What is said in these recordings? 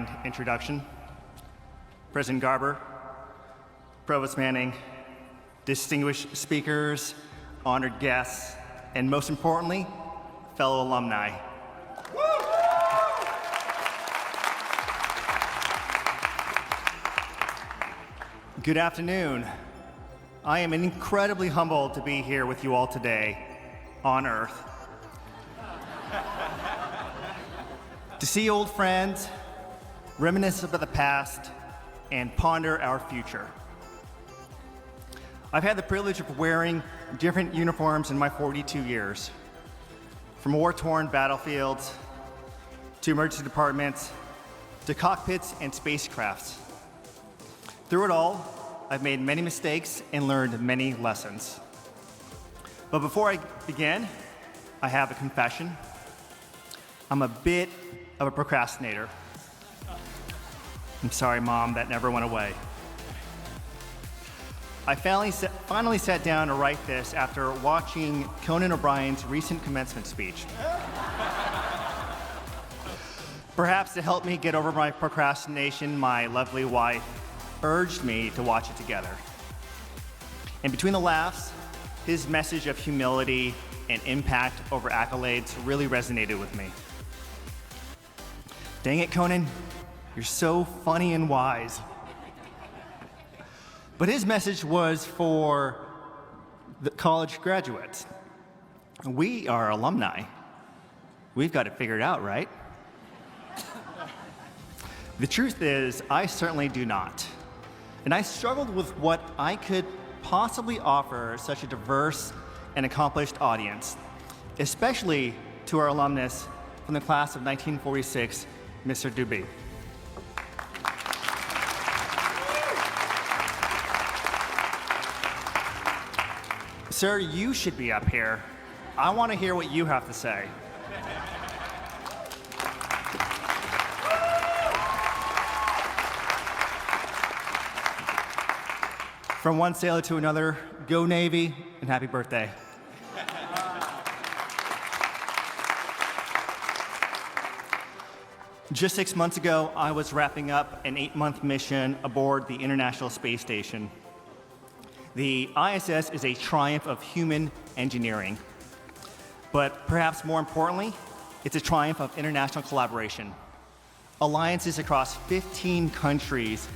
kind introduction. President Garber, Provost Manning, distinguished speakers, honored guests, and most importantly, fellow alumni. Good afternoon. I am incredibly humbled to be here with you all today on Earth. To see old friends, reminisce about the past, and ponder our future. I've had the privilege of wearing different uniforms in my 42 years, from war-torn battlefields, to emergency departments, to cockpits and spacecrafts. Through it all, I've made many mistakes and learned many lessons. But before I begin, I have a confession. I'm a bit of a procrastinator. I'm sorry, Mom, that never went away. I finally sat down to write this after watching Conan O'Brien's recent commencement speech. Perhaps to help me get over my procrastination, my lovely wife urged me to watch it together. And between the laughs, his message of humility and impact over accolades really resonated with me. Dang it, Conan, you're so funny and wise. But his message was for the college graduates. We are alumni. We've got it figured out, right? The truth is, I certainly do not. And I struggled with what I could possibly offer such a diverse and accomplished audience, especially to our alumnus from the class of 1946, Mr. Dubé. Sir, you should be up here. I want to hear what you have to say. From one sailor to another, go Navy, and happy birthday. Just 6 months ago, I was wrapping up an 8-month mission aboard the International Space Station. The ISS is a triumph of human engineering, but perhaps more importantly, it's a triumph of international collaboration. Alliances across 15 countries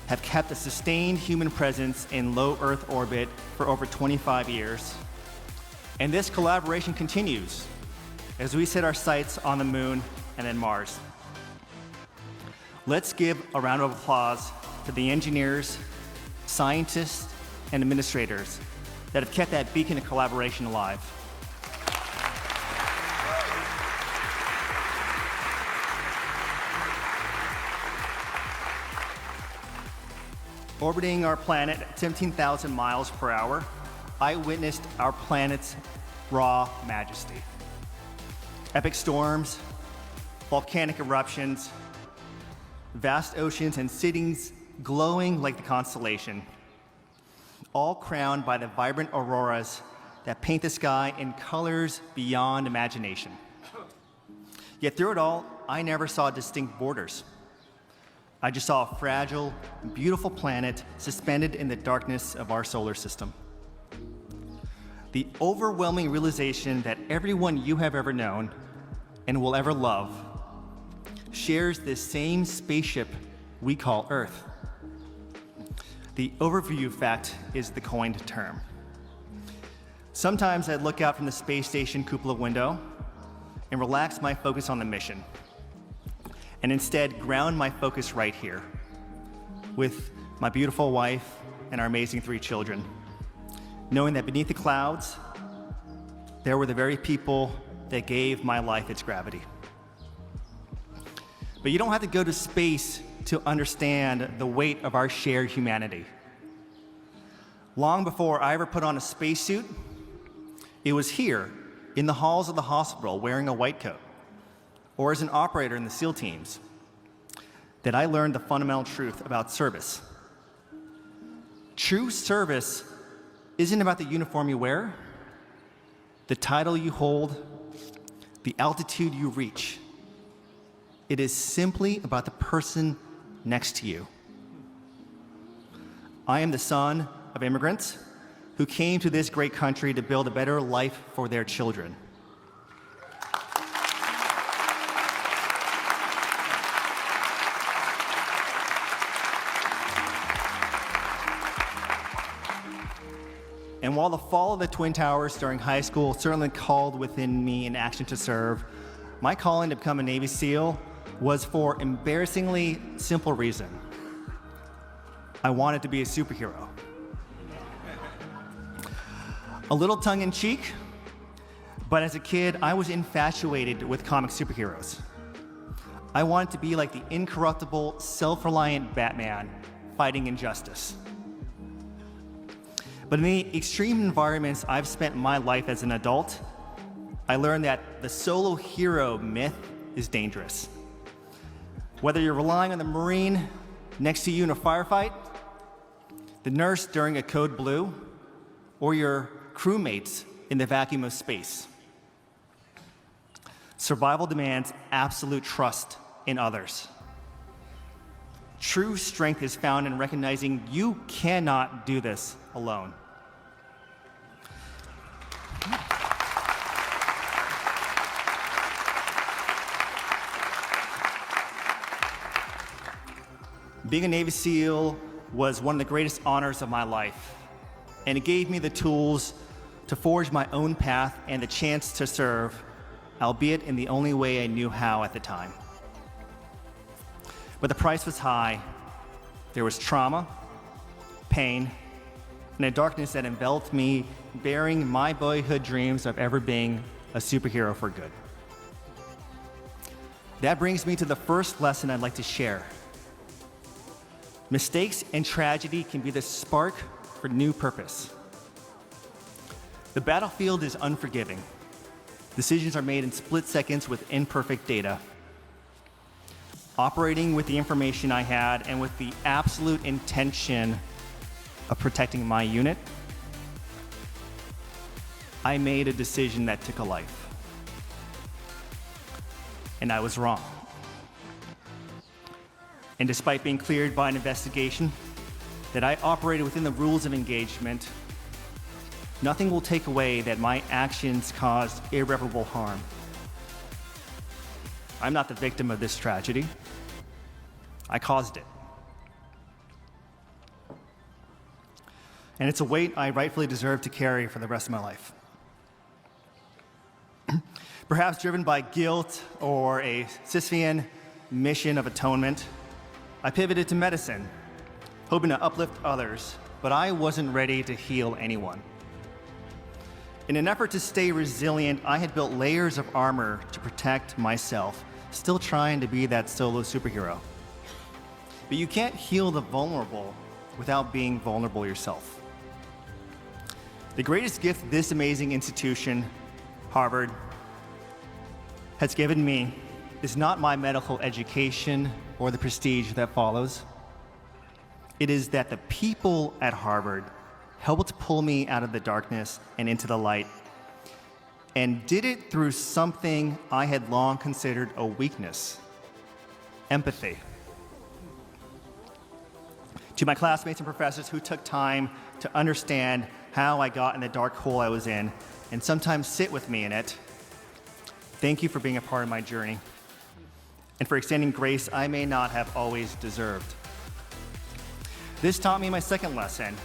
have kept a sustained human presence in low Earth orbit for over 25 years. And this collaboration continues as we set our sights on the moon and then Mars. Let's give a round of applause to the engineers, scientists, and administrators that have kept that beacon of collaboration alive. Orbiting our planet at 17,000 miles per hour, I witnessed our planet's raw majesty. Epic storms, volcanic eruptions, vast oceans and cities glowing like the constellation, all crowned by the vibrant auroras that paint the sky in colors beyond imagination. Yet through it all, I never saw distinct borders. I just saw a fragile, beautiful planet suspended in the darkness of our solar system. The overwhelming realization that everyone you have ever known and will ever love shares this same spaceship we call Earth. The overview effect is the coined term. Sometimes I look out from the space station cupola window and relax my focus on the mission, and instead ground my focus right here with my beautiful wife and our amazing 3 children, knowing that beneath the clouds, there were the very people that gave my life its gravity. But you don't have to go to space to understand the weight of our shared humanity. Long before I ever put on a spacesuit, it was here, in the halls of the hospital, wearing a white coat, or as an operator in the SEAL teams, that I learned the fundamental truth about service. True service isn't about the uniform you wear, the title you hold, the altitude you reach. It is simply about the person next to you. I am the son of immigrants who came to this great country to build a better life for their children. And while the fall of the Twin Towers during high school certainly called within me an action to serve, my calling to become a Navy SEAL was for embarrassingly simple reason. I wanted to be a superhero. A little tongue-in-cheek, but as a kid, I was infatuated with comic superheroes. I wanted to be like the incorruptible, self-reliant Batman fighting injustice. But in the extreme environments I've spent my life as an adult, I learned that the solo hero myth is dangerous. Whether you're relying on the Marine next to you in a firefight, the nurse during a code blue, or your crewmates in the vacuum of space, survival demands absolute trust in others. True strength is found in recognizing you cannot do this alone. Being a Navy SEAL was one of the greatest honors of my life, and it gave me the tools to forge my own path and the chance to serve, albeit in the only way I knew how at the time. But the price was high. There was trauma, pain, and a darkness that enveloped me, bearing my boyhood dreams of ever being a superhero for good. That brings me to the first lesson I'd like to share. Mistakes and tragedy can be the spark for new purpose. The battlefield is unforgiving. Decisions are made in split seconds with imperfect data. Operating with the information I had and with the absolute intention of protecting my unit, I made a decision that took a life. And I was wrong. And despite being cleared by an investigation that I operated within the rules of engagement, nothing will take away that my actions caused irreparable harm. I'm not the victim of this tragedy. I caused it. And it's a weight I rightfully deserve to carry for the rest of my life. Perhaps driven by guilt or a Sisyphean mission of atonement, I pivoted to medicine, hoping to uplift others, but I wasn't ready to heal anyone. In an effort to stay resilient, I had built layers of armor to protect myself, still trying to be that solo superhero. But you can't heal the vulnerable without being vulnerable yourself. The greatest gift this amazing institution, Harvard, has given me is not my medical education or the prestige that follows. It is that the people at Harvard helped pull me out of the darkness and into the light, and did it through something I had long considered a weakness: empathy. To my classmates and professors who took time to understand how I got in the dark hole I was in, and sometimes sit with me in it, thank you for being a part of my journey, and for extending grace I may not have always deserved. This taught me my second lesson.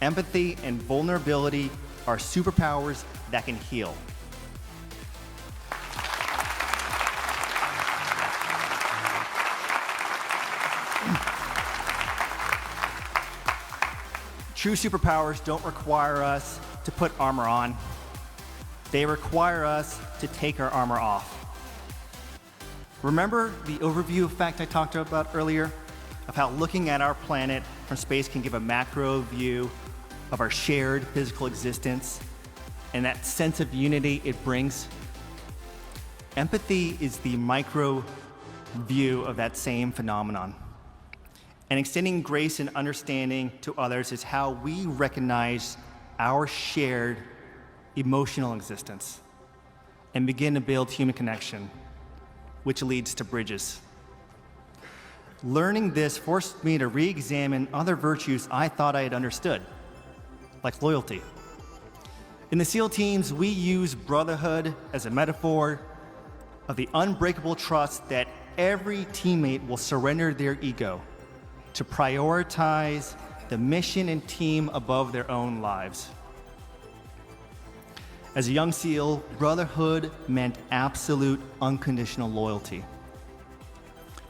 Empathy and vulnerability are superpowers that can heal. True superpowers don't require us to put armor on. They require us to take our armor off. Remember the overview effect I talked about earlier, of how looking at our planet from space can give a macro view of our shared physical existence and that sense of unity it brings? Empathy is the micro view of that same phenomenon. And extending grace and understanding to others is how we recognize our shared emotional existence and begin to build human connection. which leads to bridges. Learning this forced me to re-examine other virtues I thought I had understood, like loyalty. In the SEAL teams, we use brotherhood as a metaphor of the unbreakable trust that every teammate will surrender their ego to prioritize the mission and team above their own lives. As a young SEAL, brotherhood meant absolute unconditional loyalty.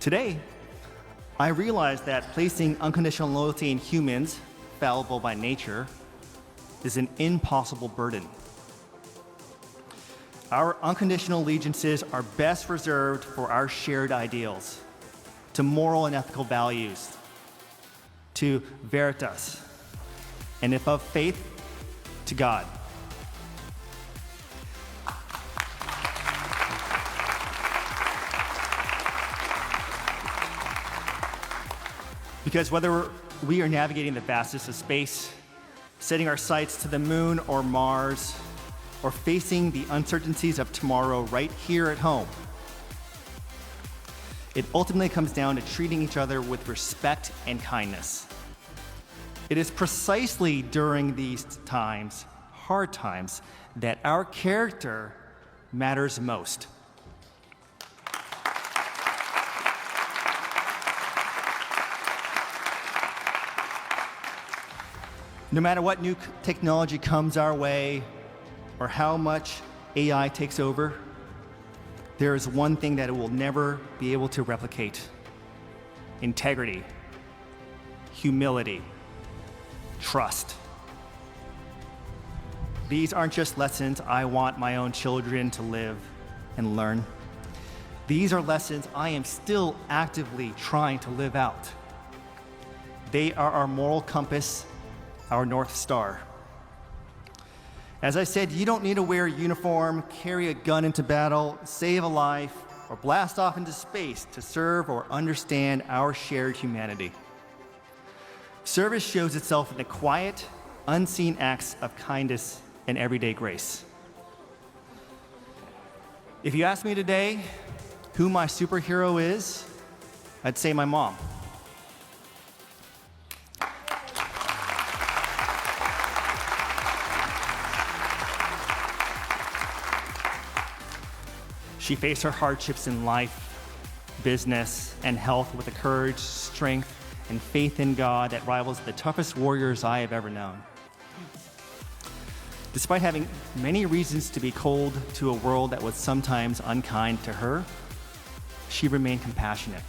Today, I realize that placing unconditional loyalty in humans, fallible by nature, is an impossible burden. Our unconditional allegiances are best reserved for our shared ideals, to moral and ethical values, to veritas, and if of faith, to God. Because whether we are navigating the vastness of space, setting our sights to the moon or Mars, or facing the uncertainties of tomorrow right here at home, it ultimately comes down to treating each other with respect and kindness. It is precisely during these times, hard times, that our character matters most. No matter what new technology comes our way or how much AI takes over, there is one thing that it will never be able to replicate: integrity, humility, trust. These aren't just lessons I want my own children to live and learn. These are lessons I am still actively trying to live out. They are our moral compass, our North Star. As I said, you don't need to wear a uniform, carry a gun into battle, save a life, or blast off into space to serve or understand our shared humanity. Service shows itself in the quiet, unseen acts of kindness and everyday grace. If you ask me today who my superhero is, I'd say my mom. She faced her hardships in life, business, and health with a courage, strength, and faith in God that rivals the toughest warriors I have ever known. Despite having many reasons to be cold to a world that was sometimes unkind to her, she remained compassionate,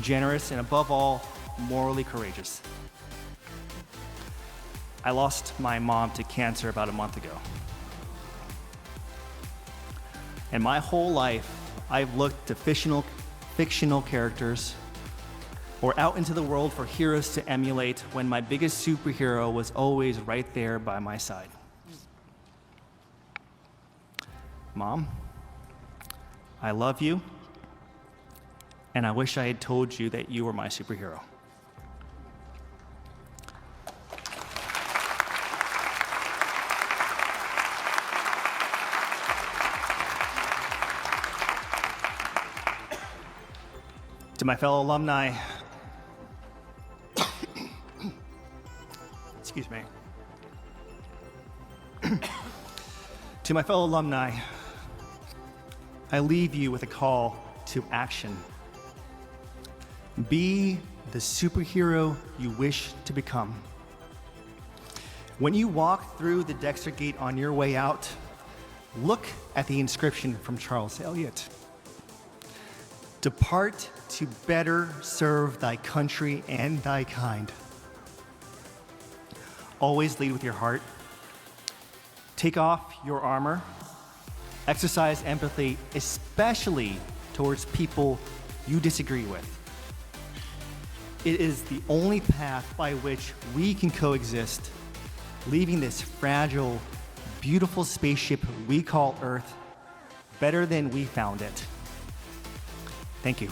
generous, and above all, morally courageous. I lost my mom to cancer about a month ago. And my whole life, I've looked to fictional characters or out into the world for heroes to emulate when my biggest superhero was always right there by my side. Mom, I love you, and I wish I had told you that you were my superhero. To my fellow alumni, excuse me. To my fellow alumni, I leave you with a call to action. Be the superhero you wish to become. When you walk through the Dexter Gate on your way out, look at the inscription from Charles Eliot. Depart to better serve thy country and thy kind. Always lead with your heart. Take off your armor. Exercise empathy, especially towards people you disagree with. It is the only path by which we can coexist, leaving this fragile, beautiful spaceship we call Earth better than we found it. Thank you.